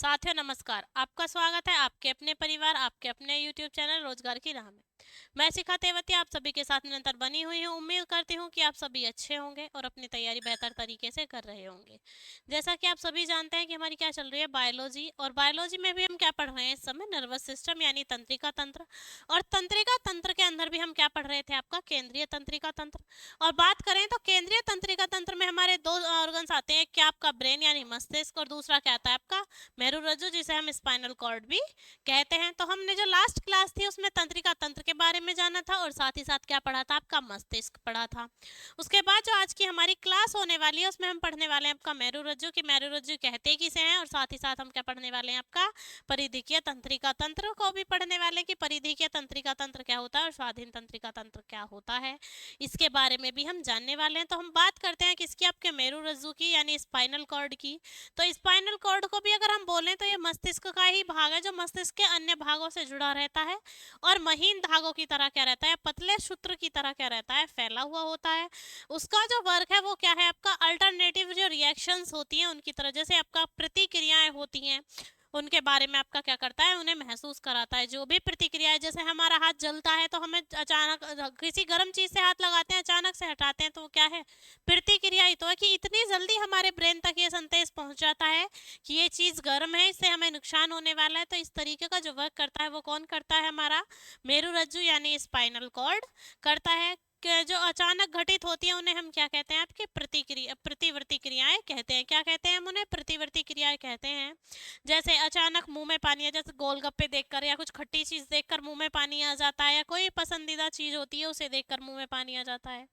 साथियों नमस्कार। आपका स्वागत है आपके अपने परिवार आपके अपने YouTube चैनल रोजगार की राह में। मैं शिखा तेवती आप सभी के साथ निरंतर बनी हुई हूँ। उम्मीद करती हूँ कि आप सभी अच्छे होंगे और अपनी तैयारी बेहतर तरीके से कर रहे होंगे। जैसा कि आप सभी जानते हैं कि हमारी क्या चल रही है, बायोलॉजी। और बायोलॉजी में भी हम क्या पढ़ रहे हैं इस समय, नर्वस सिस्टम यानी तंत्रिका तंत्र। और तंत्रिका तंत्र के अंदर भी हम क्या पढ़ रहे थे, आपका केंद्रीय तंत्रिका तंत्र। और बात करें तो केंद्रीय तंत्रिका तंत्र में हमारे दो ऑर्गन्स आते हैं, क्या आपका ब्रेन यानी मस्तिष्क, और दूसरा क्या आता है आपका मेरुरज्जु, जिसे हम स्पाइनल कॉर्ड भी कहते हैं। तो हमने जो लास्ट क्लास थी उसमें तंत्रिका तंत्र के बारे में जाना था और साथ ही साथ क्या पढ़ा था, आपका मस्तिष्क पढ़ा था। उसके बाद जो आज की हमारी क्लास होने वाली है उसमें हम पढ़ने वाले हैं आपका मेरुरज्जु की मेरुरज्जु कहते किसे हैं, और साथ ही साथ हम क्या पढ़ने वाले हैं, आपका परिधिकीय तंत्रिका तंत्र को भी पढ़ने वाले हैं कि परिधिकीय तंत्रिका तंत्र क्या होता है और स्वाधीन तंत्रिका तंत्र क्या होता है, इसके बारे में भी हम जानने वाले हैं। तो हम बात करते हैं किसकी, आपके मेरुरज्जु की यानी स्पाइनल कॉर्ड की। तो स्पाइनल कॉर्ड को भी अगर हम बोलें तो ये मस्तिष्क का ही भाग है जो मस्तिष्क के अन्य भागों से जुड़ा रहता है और महीन धागों की तरह क्या रहता है, पतले सूत्र की तरह क्या रहता है, फैला हुआ होता है। उसका जो वर्क है वो क्या है, आपका अल्टरनेटिव जो रिएक्शंस होती हैं उनकी तरह, जैसे आपका प्रतिक्रियाएं होती हैं उनके बारे में आपका क्या करता है, उन्हें महसूस कराता है। जो भी प्रतिक्रिया है, जैसे हमारा हाथ जलता है तो हमें अचानक किसी गर्म चीज से हाथ लगाते हैं, अचानक से हटाते हैं, तो वो क्या है, प्रतिक्रिया ही तो है। कि इतनी जल्दी हमारे ब्रेन तक ये संदेश पहुंच जाता है कि ये चीज गर्म है, इससे हमें नुकसान होने वाला है। तो इस तरीके का जो वर्क करता है वो कौन करता है, हमारा मेरुरज्जु यानी स्पाइनल कॉर्ड करता है। जो अचानक घटित होती है उन्हें हम क्या कहते हैं, आपकी प्रतिक्रिया प्रतिवर्ती क्रियाएं कहते हैं। क्या कहते हैं हम उन्हें, प्रतिवर्ती क्रियाएं कहते हैं। जैसे अचानक मुंह में पानी आ, जैसे गोलगप्पे देखकर या कुछ खट्टी चीज देखकर मुंह में पानी आ जाता है, या कोई पसंदीदा चीज होती है उसे देखकर मुंह में पानी आ जाता है।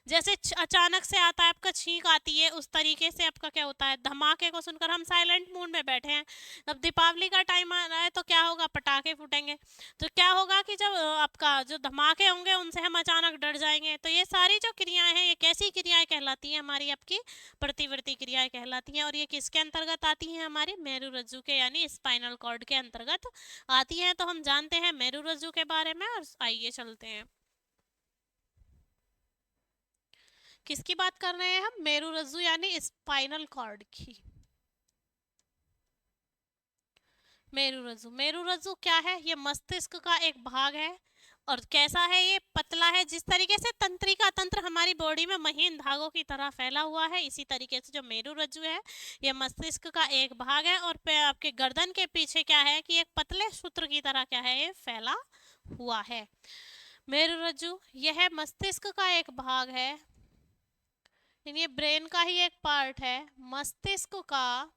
जैसे अचानक से आता है आपका छींक आती है, उस तरीके से आपका क्या होता है, धमाके को सुनकर हम साइलेंट मूड में बैठे हैं, अब दीपावली का टाइम आ रहा है तो क्या होगा, पटाखे फूटेंगे। तो क्या होगा कि जब आपका जो धमाके होंगे उनसे हम अचानक डर जाएंगे। तो ये सारी जो क्रियाएं हैं ये कैसी क्रियाएं कहलाती हैं, हमारी आपकी प्रतिवर्ती क्रियाएं कहलाती हैं। और ये किसके अंतर्गत आती हैं, हमारी मेरुरज्जु के यानी स्पाइनल कॉर्ड के अंतर्गत आती हैं। तो हम जानते हैं मेरुरज्जु के बारे में, और आइए चलते हैं किसकी बात कर रहे हैं हम, मेरुरज्जु यानी स्पाइनल कॉर्ड की। मेरुरज्जु, मेरुरज्जु क्या है, ये मस्तिष्क का एक भाग है। और कैसा है, ये पतला है। जिस तरीके से तंत्रिका तंत्र हमारी बॉडी में महीन धागों की तरह फैला हुआ है, इसी तरीके से जो मेरुरज्जु है ये मस्तिष्क का एक भाग है। और आपके गर्दन के पीछे क्या है कि एक पतले सूत्र की तरह क्या है, ये फैला हुआ है। मेरुरज्जु यह मस्तिष्क का एक भाग है, ये ब्रेन का ही एक पार्ट है। मस्तिष्क का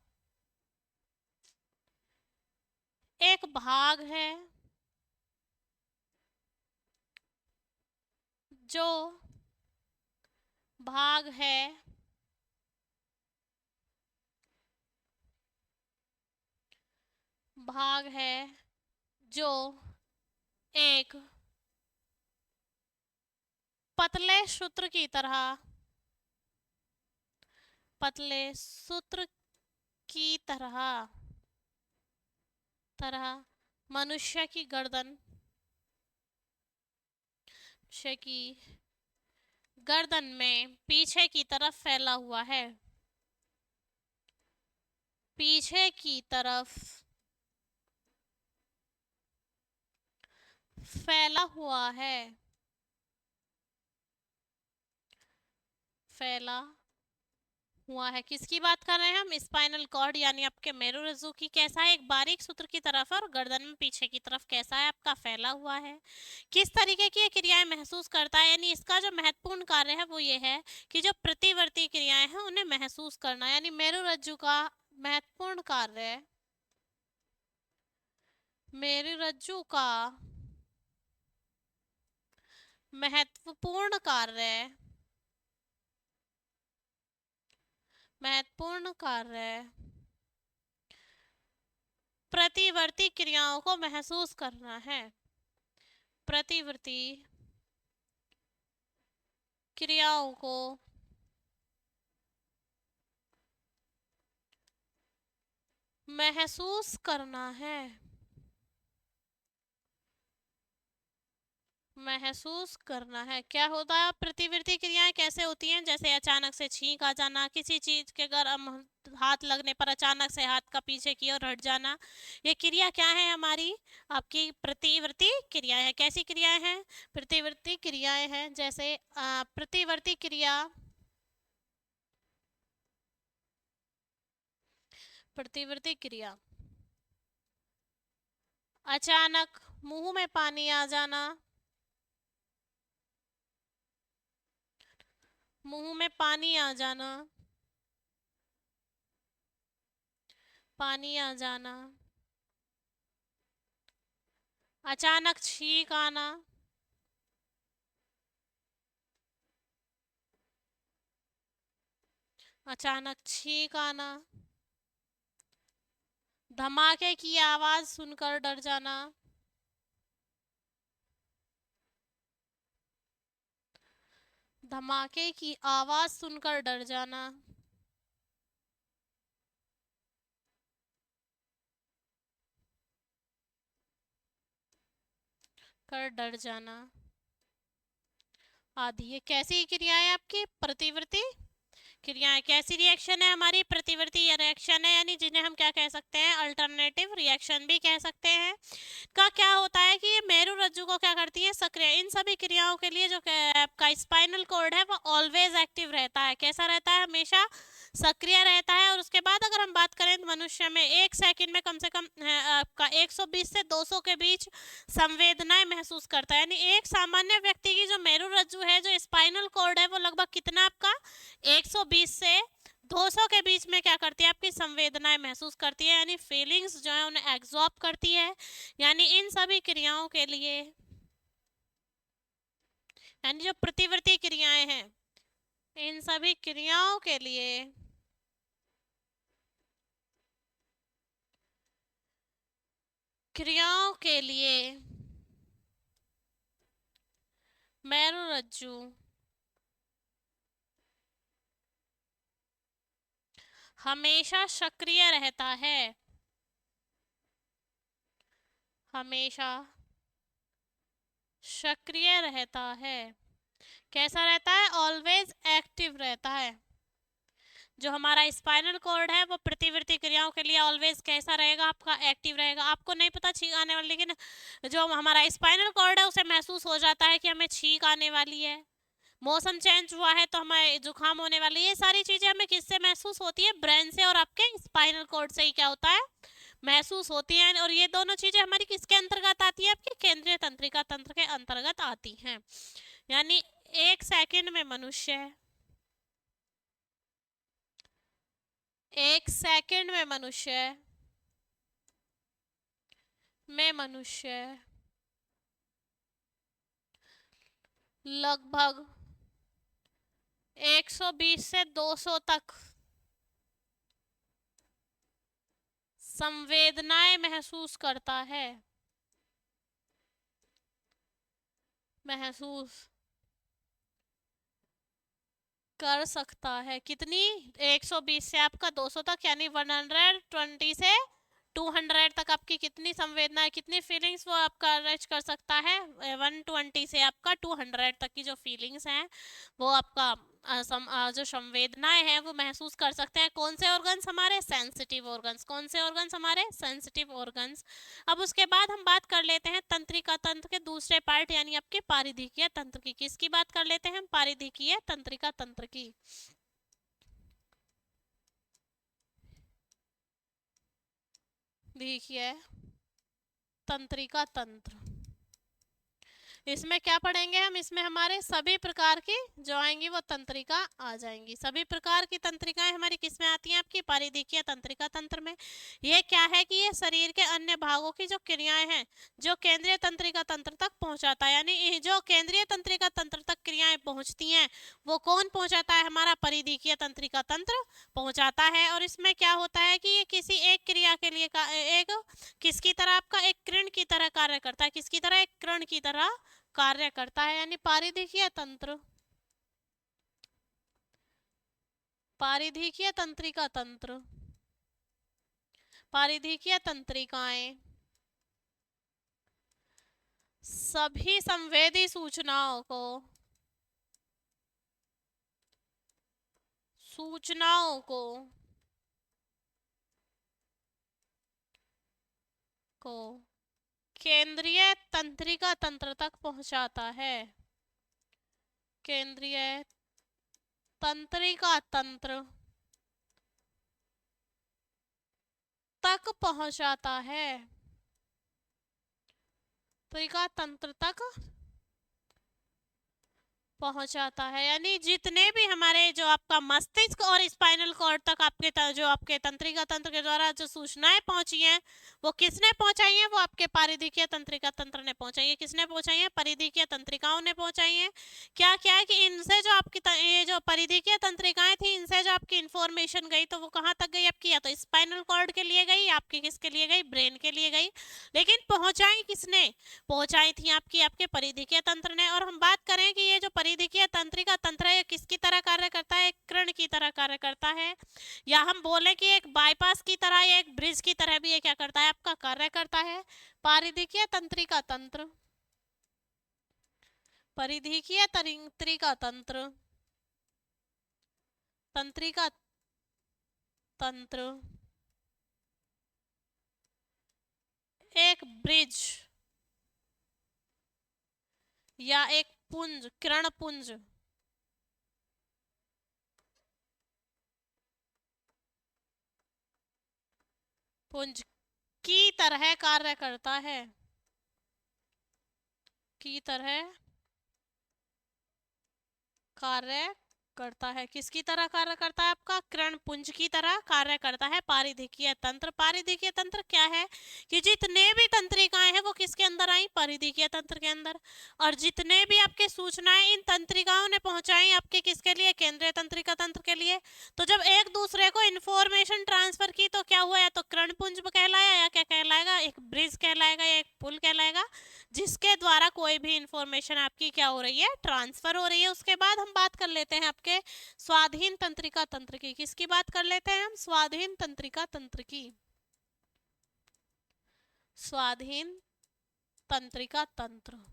एक भाग है जो भाग है भाग है जो एक पतले सूत्र की तरह, पतले सूत्र की तरह तरह मनुष्य की गर्दन, मनुष्य की गर्दन में पीछे की तरफ फैला हुआ है, पीछे की तरफ फैला हुआ है, फैला हुआ है। किसकी बात कर रहे हैं हम, स्पाइनल कॉर्ड यानी आपके मेरुरज्जु की। कैसा है, एक बारीक सूत्र की तरफ है और गर्दन में पीछे की तरफ कैसा है, आपका फैला हुआ है। किस तरीके की ये क्रियाएं महसूस करता है, यानी इसका जो महत्वपूर्ण कार्य है वो ये है कि जो प्रतिवर्ती क्रियाएं हैं उन्हें महसूस करना, यानी मेरुरज्जु का महत्वपूर्ण कार्य, मेरुरज्जु का महत्वपूर्ण कार्य, महत्वपूर्ण कार्य प्रतिवर्ती क्रियाओं को महसूस करना है। प्रतिवर्ती क्रियाओं को महसूस करना है। महसूस करना है क्या होता है। प्रतिवर्ती क्रियाएं कैसे होती हैं, जैसे अचानक से छींक आ जाना, किसी चीज के गर्म हाथ लगने पर अचानक से हाथ का पीछे की ओर हट जाना, ये क्रिया क्या है हमारी, आपकी प्रतिवर्ती क्रियाएं हैं। कैसी क्रियाएं हैं, प्रतिवर्ती क्रियाएं हैं। जैसे प्रतिवर्ती क्रिया, प्रतिवर्ती क्रिया अचानक मुंह में पानी आ जाना, मुंह में पानी आ जाना, पानी आ जाना, अचानक छींक आना, अचानक छींक आना, धमाके की आवाज सुनकर डर जाना, धमाके की आवाज सुनकर डर जाना, कर डर जाना आदि। ये कैसी क्रियाएं आपकी प्रतिवर्ती क्रियाएं। कैसी रिएक्शन है हमारी, प्रतिवर्ती रिएक्शन है, यानी जिन्हें हम क्या कह सकते हैं, अल्टरनेटिव रिएक्शन भी कह सकते हैं। का क्या होता है कि ये मेरु रज्जु को क्या करती है, सक्रिय। इन सभी क्रियाओं के लिए जो आपका स्पाइनल कॉर्ड है वो ऑलवेज एक्टिव रहता है। कैसा रहता है, हमेशा सक्रिय रहता है। और उसके बाद अगर हम बात करें तो मनुष्य में एक सेकंड में कम से कम आपका 120 से 200 के बीच संवेदनाएं महसूस करता है। यानी एक सामान्य व्यक्ति की जो मेरु रज्जु है, जो स्पाइनल कॉर्ड है, वो लगभग कितना आपका 120 से 200 के बीच में क्या करती है, आपकी संवेदनाएं महसूस करती है, यानी फीलिंग्स जो है उन्हें एब्जॉर्ब करती है। यानी इन सभी क्रियाओं के लिए, यानी जो प्रतिवर्ती क्रियाएं हैं, इन सभी क्रियाओं के लिए मेरुरज्जु हमेशा सक्रिय रहता है, हमेशा सक्रिय रहता है। कैसा रहता है, ऑलवेज एक्टिव रहता है। जो हमारा स्पाइनल कॉर्ड है वो प्रतिवर्ती क्रियाओं के लिए ऑलवेज कैसा रहेगा, आपका एक्टिव रहेगा। आपको नहीं पता छींक आने वाली, लेकिन जो हमारा स्पाइनल कॉर्ड है उसे महसूस हो जाता है कि हमें छींक आने वाली है, मौसम चेंज हुआ है तो हमें जुकाम होने वाली है। ये सारी चीजें हमें किससे महसूस होती है, ब्रेन से और आपके स्पाइनल कॉर्ड से ही क्या होता है, महसूस होती है। और ये दोनों चीजें हमारी किसके अंतर्गत आती है, आपके केंद्रीय तंत्रिका तंत्र के अंतर्गत आती हैं। यानी एक सेकंड में मनुष्य, एक सेकंड में मनुष्य लगभग 120 से 200 तक संवेदनाएं महसूस करता है, महसूस कर सकता है। कितनी, 120 से आपका 200 तक, यानी 120 से 200 तक आपकी कितनी संवेदनाएं, कितनी फीलिंग्स वो आपका रच कर सकता है। 120 से आपका 200 तक की जो फीलिंग्स हैं वो आपका जो संवेदनाएं हैं वो महसूस कर सकते हैं। कौन से ऑर्गन्स, हमारे सेंसिटिव ऑर्गन्स। कौन से ऑर्गन्स, हमारे सेंसिटिव ऑर्गन्स। अब उसके बाद हम बात कर लेते हैं तंत्रिका तंत्र के दूसरे पार्ट, यानी आपके पारिधिकीय तंत्र की। किसकी बात कर लेते हैं हम, पारिधिकीय तंत्रिका तंत्र की। देखिए, तंत्रिका तंत्र, इसमें क्या पढ़ेंगे हम, इसमें हमारे सभी प्रकार की जो आएंगी वो तंत्रिका आ जाएंगी। सभी प्रकार की तंत्रिकाएं हमारी किस में आती हैं, आपकी पारिधिकीय तंत्रिका तंत्र में। ये क्या है कि ये शरीर के अन्य भागों की जो क्रियाएं हैं जो केंद्रीय तंत्रिका तंत्र तक पहुंचाता है। यानी जो केंद्रीय तंत्रिका तंत्र तक क्रियाएं पहुंचती हैं वो कौन पहुंचाता है, हमारा परिधिकीय तंत्रिका तंत्र पहुंचाता है। और इसमें क्या होता है कि ये किसी एक क्रिया के लिए एक किसकी तरह, आपका एक किरण की तरह कार्य करता है। किसकी तरह, एक किरण की तरह कार्य करता है। यानी पारिधिकीय तंत्र, पारिधिकीय तंत्रिका तंत्र, पारिधिकीय तंत्रिकाएं सभी संवेदी सूचनाओं को केंद्रीय तंत्रिका तंत्र तक पहुंचाता है। केंद्रीय तंत्रिका तंत्र तक पहुंचाता है। तंत्रिका तंत्र तक पहुंचाता है, यानी जितने भी हमारे जो आपका मस्तिष्क और स्पाइनल कॉर्ड तक आपके जो आपके तंत्रिका तंत्र के द्वारा जो सूचनाएं पहुंची हैं वो किसने पहुंचाई हैं? वो आपके परिधीय तंत्रिका तंत्र ने पहुंचाई है। किसने पहुंचाई है? परिधीय तंत्रिकाओं ने पहुंचाई है। क्या क्या है कि इनसे जो आपकी ये जो परिधीय तंत्रिकाएं थी, इनसे जो आपकी इंफॉर्मेशन गई तो वो कहाँ तक गई आपकी? या तो स्पाइनल कॉर्ड के लिए गई, आपकी किसके लिए गई? ब्रेन के लिए गई। लेकिन पहुंचाई किसने? पहुंचाई थी आपकी आपके परिधीय तंत्र ने। और हम बात करें कि ये जो परिधीय तंत्रिका तंत्र है, ये किसकी तरह कार्य करता है? एक किरण की तरह कार्य करता है, या हम बोले कि एक बाईपास की तरह या एक ब्रिज की तरह भी ये क्या करता है? आपका कार्य करता है। परिधीय तंत्रिका तंत्र, परिधीय तंत्रिका तंत्र, तंत्रिका तंत्र एक ब्रिज या एक पुंज, किरण पुंज, पुंज की तरह कार्य करता है। की तरह कार्य करता है। किसकी तरह कार्य करता है? आपका किरण पुंज की तरह कार्य करता है परिधीय तंत्र। परिधीय तंत्र क्या है कि जितने भी तंत्रिकाएं हैं वो किसके अंदर आई? परिधीय तंत्र के अंदर। और जितने भी आपके सूचनाएं इन तंत्रिकाओं ने पहुंचाई आपके किसके लिए? केंद्रीय तंत्रिका तंत्र के लिए। तो जब एक दूसरे को इंफॉर्मेशन ट्रांसफर की तो क्या हुआ? या तो किरण पुंज कहलाया, या क्या कहलाएगा? एक ब्रिज कहलाएगा, या एक पुल कहलाएगा, जिसके द्वारा कोई भी इंफॉर्मेशन आपकी क्या हो रही है? ट्रांसफर हो रही है। उसके बाद हम बात कर लेते हैं आपके स्वाधीन तंत्रिका तंत्र की। किसकी बात कर लेते हैं हम? स्वाधीन तंत्रिका तंत्र की। स्वाधीन तंत्रिका तंत्र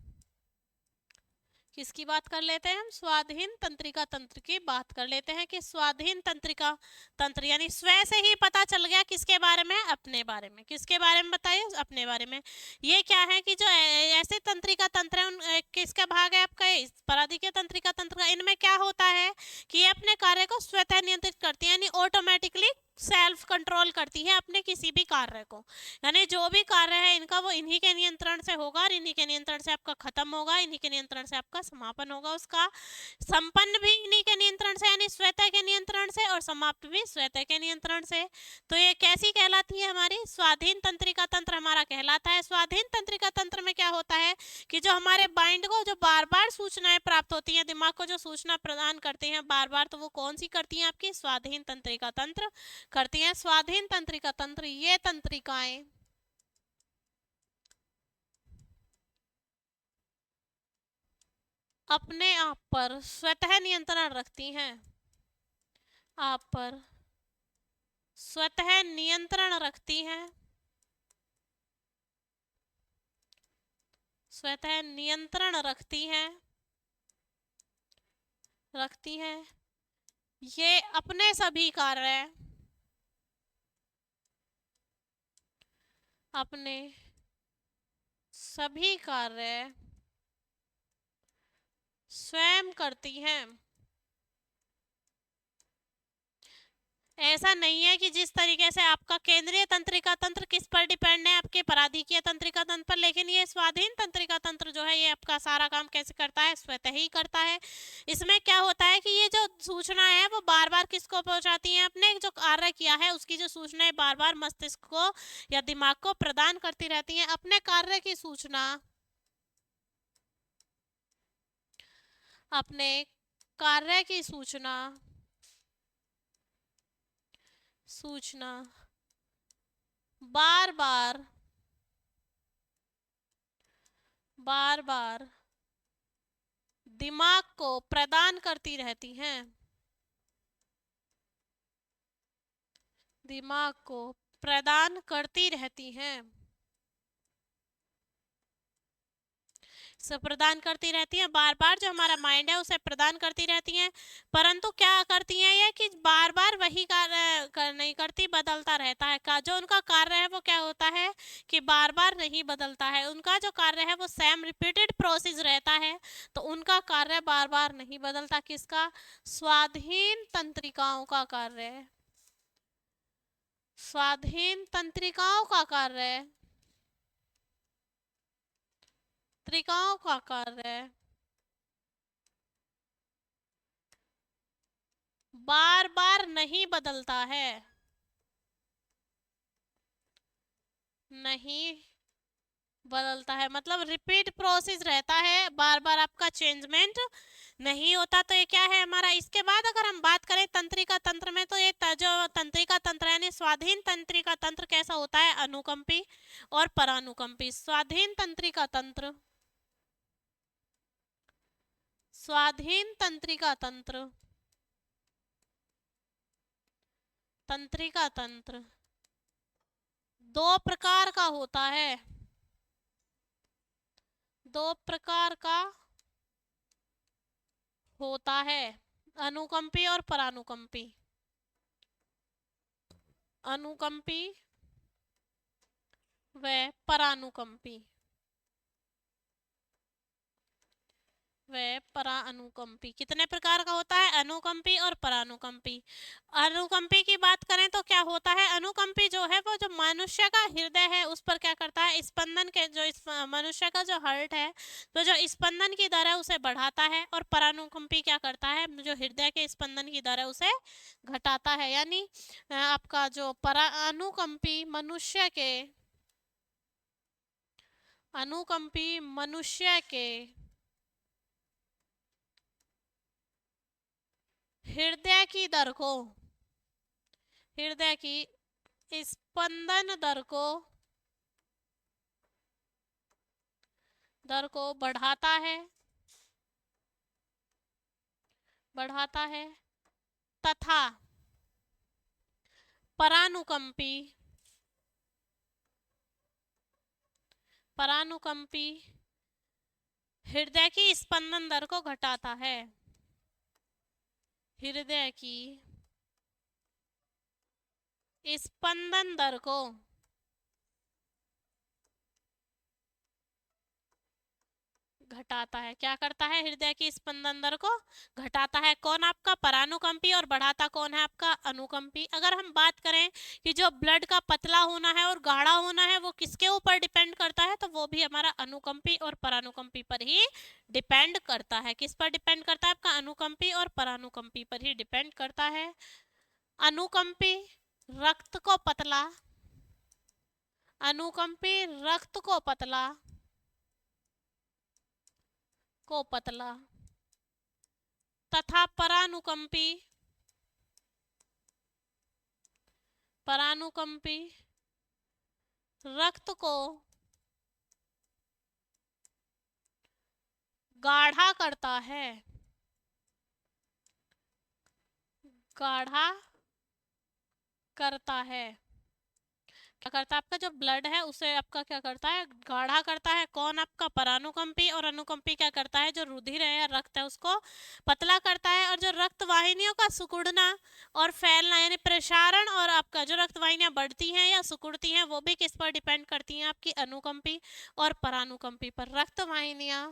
किसकी बात कर लेते हैं हम? स्वाधीन तंत्रिका तंत्र की बात कर लेते हैं कि स्वाधीन तंत्रिका तंत्र यानी स्वयं से ही पता चल गया किसके बारे में? अपने बारे में। किसके बारे में बताइए? अपने बारे में। ये क्या है कि जो ऐसे तंत्रिका तंत्र है उन किसका भाग है आपका? परिधीय तंत्रिका तंत्र का। इनमें क्या होता है कि ये अपने कार्य को स्वतः नियंत्रित करती है, यानी ऑटोमेटिकली सेल्फ कंट्रोल करती है अपने किसी भी कार्य को। यानी जो भी कार्य है इनका वो इन्हीं के नियंत्रण से होगा, और इन्हीं के नियंत्रण से आपका खत्म होगा, इन्हीं के नियंत्रण से आपका समापन होगा। उसका संपन्न भी इन्हीं के नियंत्रण से, यानी स्वतः के नियंत्रण से, और समाप्त भी स्वतः के नियंत्रण से। तो ये कैसी कहलाती है? हमारी स्वाधीन तंत्रिका तंत्र हमारा कहलाता है। स्वाधीन तंत्रिका तंत्र में क्या होता है कि जो हमारे माइंड को जो बार बार सूचनाएं प्राप्त होती हैं, दिमाग को जो सूचना प्रदान करते हैं बार बार, तो वो कौन सी करती हैं? आपकी स्वाधीन तंत्रिका तंत्र करती हैं। स्वाधीन तंत्रिका तंत्र ये तंत्रिकाएं अपने आप पर स्वतः नियंत्रण रखती हैं। आप पर स्वतः नियंत्रण रखती हैं। स्वतः नियंत्रण रखती हैं। ये अपने सभी कार्य अपने सभी कार्य स्वयं करती हैं। ऐसा नहीं है कि जिस तरीके से आपका केंद्रीय तंत्रिका तंत्र किस पर डिपेंड है? आपके पराधीकीय तंत्रिका तंत्र पर। लेकिन ये स्वाधीन तंत्रिका तंत्र जो है ये आपका सारा काम कैसे करता है? स्वतः ही करता है। इसमें क्या होता है कि ये जो सूचना है वो बार बार किसको पहुंचाती है? अपने जो कार्य किया है उसकी जो सूचनाएं बार बार मस्तिष्क को या दिमाग को प्रदान करती रहती है। अपने कार्य की सूचना अपने कार्य की सूचना बार बार दिमाग को प्रदान करती रहती हैं। दिमाग को प्रदान करती रहती हैं। से प्रदान करती रहती हैं, बार बार जो हमारा माइंड है उसे प्रदान करती रहती हैं। परंतु क्या करती हैं ये कि बार बार वही कार्य नहीं करती, बदलता रहता है। का जो उनका कार्य है वो क्या होता है कि बार बार नहीं बदलता है। उनका जो कार्य है वो सेम रिपीटेड प्रोसेस रहता है, तो उनका कार्य बार बार नहीं बदलता। किसका? स्वाधीन तंत्रिकाओं का कार्य है। स्वाधीन तंत्रिकाओं का कार्य है। तंत्रिकाओं का कार्य है बार बार नहीं बदलता है। नहीं बदलता है मतलब रिपीट प्रोसेस रहता है, बार बार आपका चेंजमेंट नहीं होता। तो ये क्या है हमारा? इसके बाद अगर हम बात करें तंत्रिका तंत्र में, तो ये जो तंत्रिका तंत्र यानी स्वाधीन तंत्रिका तंत्र कैसा होता है? अनुकंपी और परानुकंपी। स्वाधीन तंत्रिका तंत्र, स्वाधीन तंत्रिका तंत्र, तंत्रिका तंत्र दो प्रकार का होता है। दो प्रकार का होता है, अनुकंपी और परानुकंपी। अनुकंपी व परानुकंपी, व परानुकंपी कितने प्रकार का होता है? अनुकंपी और परानुकंपी। अनुकंपी की बात करें तो क्या होता है? अनुकंपी जो है वो जो मनुष्य का हृदय है उस पर क्या करता है? स्पंदन के जो मनुष्य का जो हार्ट है तो जो स्पंदन की दर है उसे बढ़ाता है। और परानुकंपी क्या करता है? जो हृदय के स्पंदन की दर है उसे घटाता है। यानी आपका जो अनुकंपी मनुष्य के, अनुकंपी मनुष्य के हृदय की दर को, हृदय की स्पंदन दर को बढ़ाता है, बढ़ाता है। तथा परानुकंपी, परानुकंपी हृदय की स्पंदन दर को घटाता है। हृदय की स्पंदन दर को घटाता है। क्या करता है? हृदय की स्पंदन दर को घटाता है। कौन? आपका परानुकंपी। और बढ़ाता कौन है? आपका अनुकंपी। अगर हम बात करें कि जो ब्लड का पतला होना है और गाढ़ा होना है वो किसके ऊपर डिपेंड करता है, तो वो भी हमारा अनुकंपी और परानुकंपी पर ही डिपेंड करता है। किस पर डिपेंड करता है? आपका अनुकंपी और परानुकंपी पर ही डिपेंड करता है। अनुकंपी रक्त को पतला, अनुकंपी रक्त को पतला, को पतला तथा परानुकंपी, परानुकंपी रक्त को गाढ़ा करता है, गाढ़ा करता है। क्या करता है? आपका जो ब्लड है उसे आपका क्या करता है? गाढ़ा करता है। कौन? आपका परानुकंपी। और अनुकंपी क्या करता है? जो रुधिर है या रक्त है उसको पतला करता है। और जो रक्त वाहिनियों का सिकुड़ना और फैलना यानी प्रसारण, और आपका जो रक्त वाहिनियां बढ़ती हैं या सिकुड़ती हैं वो भी किस पर डिपेंड करती हैं? आपकी अनुकंपी और परानुकंपी पर। रक्त वाहिनियां,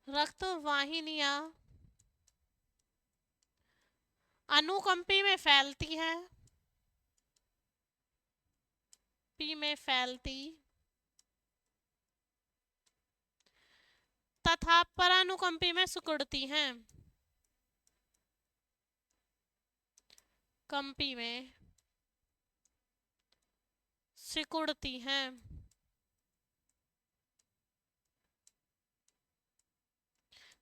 रक्त वाहिनियां अनुकंपी में फैलती हैं, पी में फैलती तथा परानुकंपी में सिकुड़ती हैं, कंपी में सिकुड़ती हैं।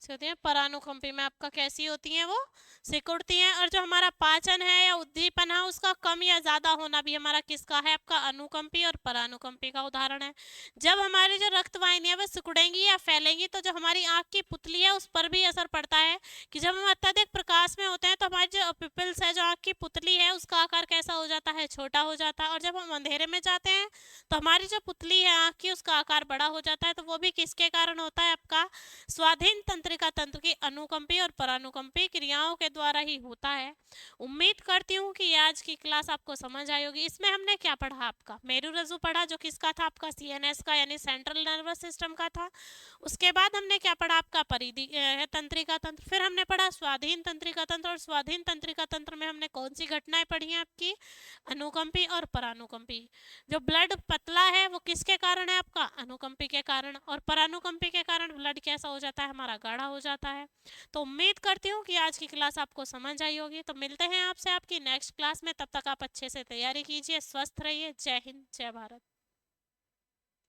कैसी होती हैं? परानुकंपी में आपका कैसी होती हैं? वो सिकुड़ती हैं। और जो हमारा पाचन है या उद्दीपन है उसका कम या ज्यादा होना भी हमारा किसका है? आपका अनुकंपी और परानुकंपी का उदाहरण है। जब हमारी जो रक्त वाहिनियां वे सिकुड़ेंगी या फैलेंगी तो जो हमारी आंख की पुतली है उस पर भी असर पड़ता है कि जब हम अत्यधिक प्रकाश में होते हैं तो हमारी जो पिपल्स है, जो आंख की पुतली है, उसका आकार कैसा हो जाता है? छोटा हो जाता है। और जब हम अंधेरे में जाते हैं तो हमारी जो पुतली है आंख की, उसका आकार बड़ा हो जाता है। तो वो भी किसके कारण होता है? आपका स्वाधीन तंत्रिका तंत्र की अनुकंपी और परानुकंपी क्रियाओं के द्वारा ही होता है। उम्मीद करती हूँ कि आज की क्लास आपको समझ आई होगी। इसमें हमने क्या पढ़ा? आपका मेरुरज्जु पढ़ा, जो किसका था? आपका सीएनएस का यानी सेंट्रल नर्वस सिस्टम का था। उसके बाद हमने क्या पढ़ा? आपका परिधि तंत्रिका तंत्र। फिर हमने पढ़ा स्वाधीन तंत्रिका तंत्र, और स्वाधीन तंत्रिका तंत्र में हमने कौन सी घटनाएं पढ़ी हैं? आपकी अनुकंपी और परानुकंपी। जो ब्लड पतला है वो किसके कारण है? आपका अनुकंपी के कारण। और परानुकंपी के कारण ब्लड कैसा हो जाता है? हमारा गाढ़ा हो जाता है। तो उम्मीद करती हूँ कि आज की क्लास आपको समझ आई होगी। तो मिलते हैं आपसे आपकी नेक्स्ट क्लास में। तब तक आप अच्छे से तैयारी कीजिए, स्वस्थ रहिए। जय हिंद, जय भारत।